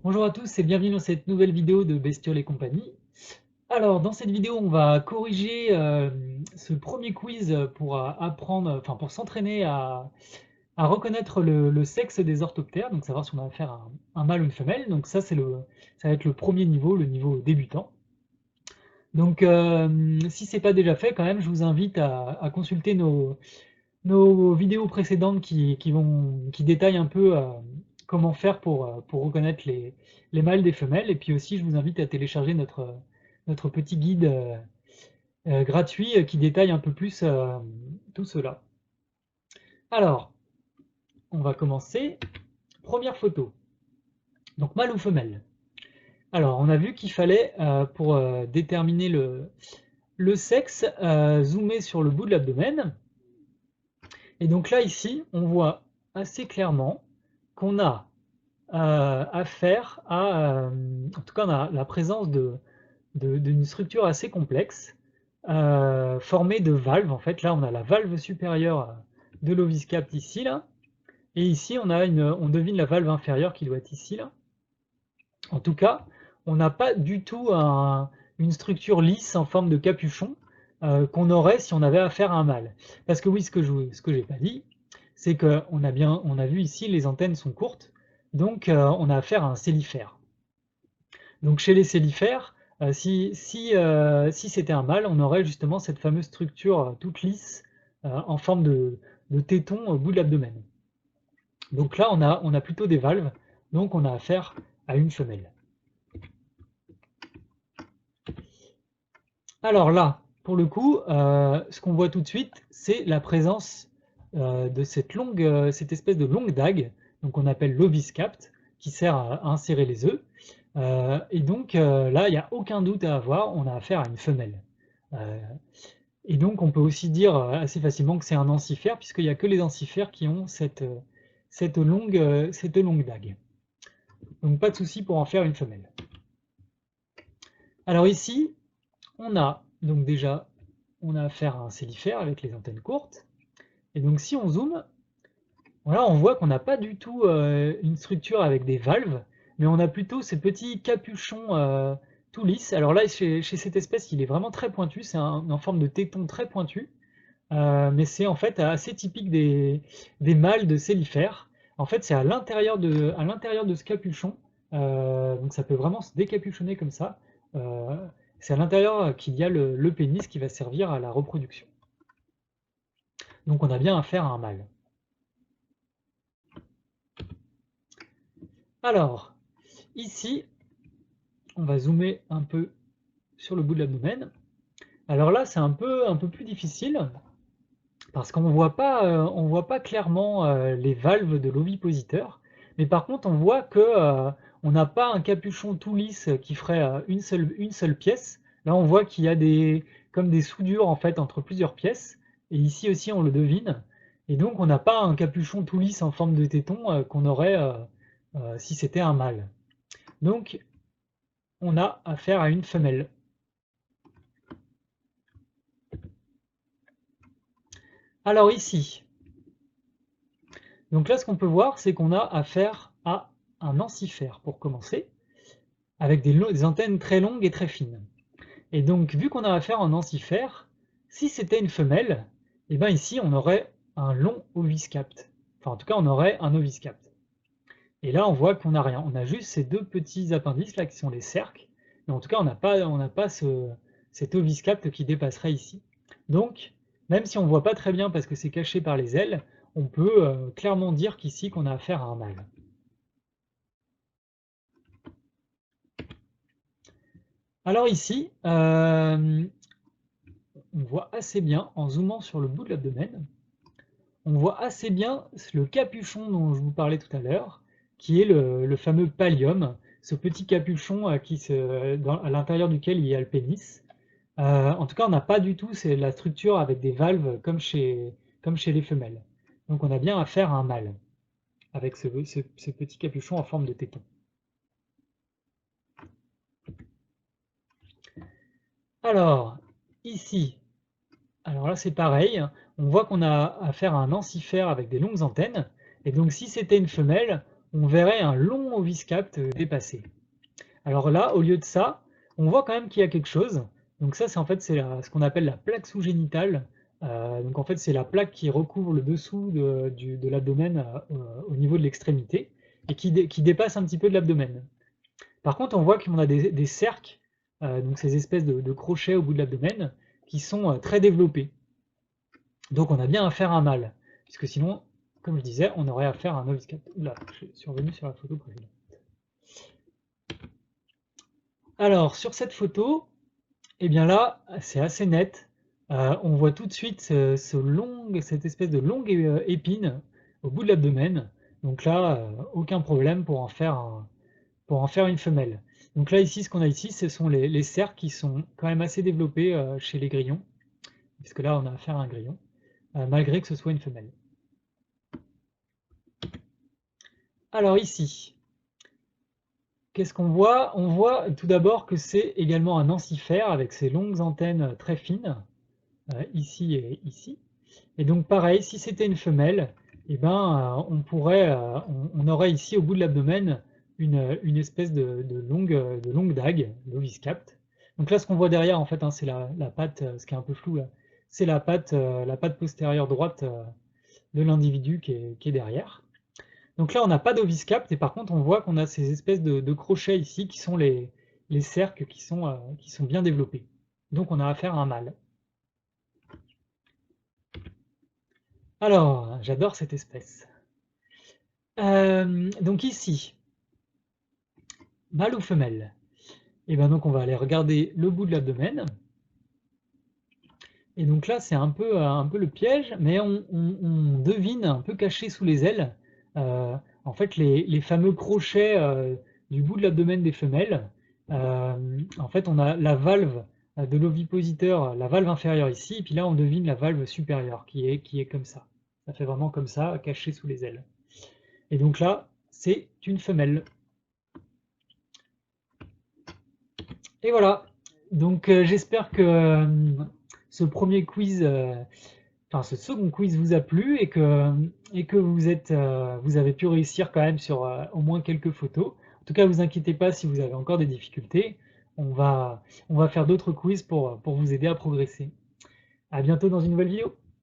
Bonjour à tous et bienvenue dans cette nouvelle vidéo de Bestioles et compagnie. Alors, dans cette vidéo, on va corriger ce premier quiz pour apprendre, enfin pour s'entraîner à reconnaître le sexe des orthoptères, donc savoir si on a affaire à un mâle ou une femelle. Donc ça va être le premier niveau, le niveau débutant. Donc, si c'est pas déjà fait, quand même, je vous invite à consulter nos vidéos précédentes qui détaillent un peu comment faire pour reconnaître les mâles des femelles. Et puis aussi, je vous invite à télécharger notre petit guide gratuit qui détaille un peu plus tout cela. Alors, on va commencer. Première photo. Donc, mâle ou femelle. Alors, on a vu qu'il fallait, pour déterminer le sexe, zoomer sur le bout de l'abdomen. Et donc là, ici, on voit assez clairement qu'on a affaire à, en tout cas, on a la présence d'une structure assez complexe, formée de valves. En fait, là, on a la valve supérieure de l'oviscapt ici, là, et ici, on devine la valve inférieure qui doit être ici, là. En tout cas, on n'a pas du tout une structure lisse en forme de capuchon qu'on aurait si on avait affaire à un mâle. Parce que oui, ce que j'ai pas dit, c'est qu'on a vu ici, les antennes sont courtes, donc on a affaire à un cellifère. Donc chez les cellifères, si c'était un mâle, on aurait justement cette fameuse structure toute lisse en forme de téton au bout de l'abdomen. Donc là, on a plutôt des valves, donc on a affaire à une femelle. Alors là, pour le coup, ce qu'on voit tout de suite, c'est la présence de cette espèce de longue dague, donc on appelle l'oviscapt, qui sert à insérer les œufs. Et donc là, il n'y a aucun doute à avoir, on a affaire à une femelle. Euh, et donc on peut aussi dire assez facilement que c'est un encifère, puisqu'il n'y a que les encifères qui ont cette longue dague. Donc pas de souci pour en faire une femelle. Alors ici, on a donc déjà on a affaire à un cellifère avec les antennes courtes. Et donc si on zoome, voilà, on voit qu'on n'a pas du tout une structure avec des valves, mais on a plutôt ces petits capuchons tout lisses. Alors là, chez cette espèce, il est vraiment très pointu, c'est en forme de téton très pointu, mais c'est en fait assez typique des mâles de cellifères. En fait, c'est à l'intérieur de ce capuchon, donc ça peut vraiment se décapuchonner comme ça. Euh, c'est à l'intérieur qu'il y a le pénis qui va servir à la reproduction. Donc on a bien affaire à un mâle. Alors, ici, on va zoomer un peu sur le bout de l'abdomen. Alors là, c'est un peu plus difficile parce qu'on voit pas clairement les valves de l'ovipositeur, mais par contre, on voit que on n'a pas un capuchon tout lisse qui ferait une seule pièce. Là, on voit qu'il y a comme des soudures en fait entre plusieurs pièces, et ici aussi, on le devine. Et donc, on n'a pas un capuchon tout lisse en forme de téton qu'on aurait si c'était un mâle. Donc, on a affaire à une femelle. Alors ici, donc là ce qu'on peut voir, c'est qu'on a affaire à un encifère pour commencer, avec des antennes très longues et très fines. Et donc vu qu'on a affaire à un encifère, si c'était une femelle, et bien ici on aurait un long oviscapt. Enfin en tout cas on aurait un oviscapt. Et là on voit qu'on n'a rien, on a juste ces deux petits appendices là qui sont les cerques, mais en tout cas on n'a pas cet oviscapt qui dépasserait ici. Donc même si on ne voit pas très bien parce que c'est caché par les ailes, on peut clairement dire qu'ici qu'on a affaire à un mâle. Alors ici, on voit assez bien, en zoomant sur le bout de l'abdomen, on voit assez bien le capuchon dont je vous parlais tout à l'heure, qui est le fameux pallium, ce petit capuchon à l'intérieur duquel il y a le pénis. En tout cas, on n'a pas du tout la structure avec des valves comme chez les femelles. Donc on a bien affaire à un mâle, avec ce petit capuchon en forme de téton. Alors, ici, alors là c'est pareil, on voit qu'on a affaire à un encifère avec des longues antennes, et donc si c'était une femelle, on verrait un long oviscapt dépasser. Alors là, au lieu de ça, on voit quand même qu'il y a quelque chose. Donc ça, c'est en fait ce qu'on appelle la plaque sous-génitale. Donc en fait, c'est la plaque qui recouvre le dessous de l'abdomen au niveau de l'extrémité et qui dépasse un petit peu de l'abdomen. Par contre, on voit qu'on a des cerques, donc ces espèces de crochets au bout de l'abdomen, qui sont très développés. Donc on a bien affaire à un mâle, puisque sinon, comme je disais, on aurait affaire à un oviscapt. Là, je suis revenu sur la photo précédente. Alors, sur cette photo, eh bien là, c'est assez net. On voit tout de suite cette espèce de longue épine au bout de l'abdomen. Donc là, aucun problème pour en faire une femelle. Donc là, ici, ce qu'on a ici, ce sont les cercles qui sont quand même assez développés chez les grillons, puisque là, on a affaire à un grillon, malgré que ce soit une femelle. Alors ici, qu'est-ce qu'on voit? On voit tout d'abord que c'est également un ancifère avec ses longues antennes très fines, ici et ici. Et donc pareil, si c'était une femelle, eh ben, on aurait ici au bout de l'abdomen une espèce de longue dague, l'oviscapt. Donc là, ce qu'on voit derrière, en fait, hein, c'est la patte, ce qui est un peu flou là, c'est la patte postérieure droite de l'individu qui est derrière. Donc là, on n'a pas d'oviscapt, et par contre, on voit qu'on a ces espèces de crochets ici qui sont les cerques qui sont bien développés. Donc on a affaire à un mâle. Alors, j'adore cette espèce. Donc ici, mâle ou femelle? Et bien donc on va aller regarder le bout de l'abdomen. Et donc là, c'est un peu le piège, mais on devine un peu caché sous les ailes, en fait, les fameux crochets du bout de l'abdomen des femelles. En fait, on a la valve de l'ovipositeur, la valve inférieure ici, et puis là, on devine la valve supérieure qui est comme ça. Ça fait vraiment comme ça, caché sous les ailes. Et donc là, c'est une femelle. Et voilà. Donc j'espère que ce premier quiz, enfin ce second quiz vous a plu et que vous avez pu réussir quand même sur au moins quelques photos. En tout cas, vous inquiétez pas si vous avez encore des difficultés. On va faire d'autres quiz pour vous aider à progresser. À bientôt dans une nouvelle vidéo.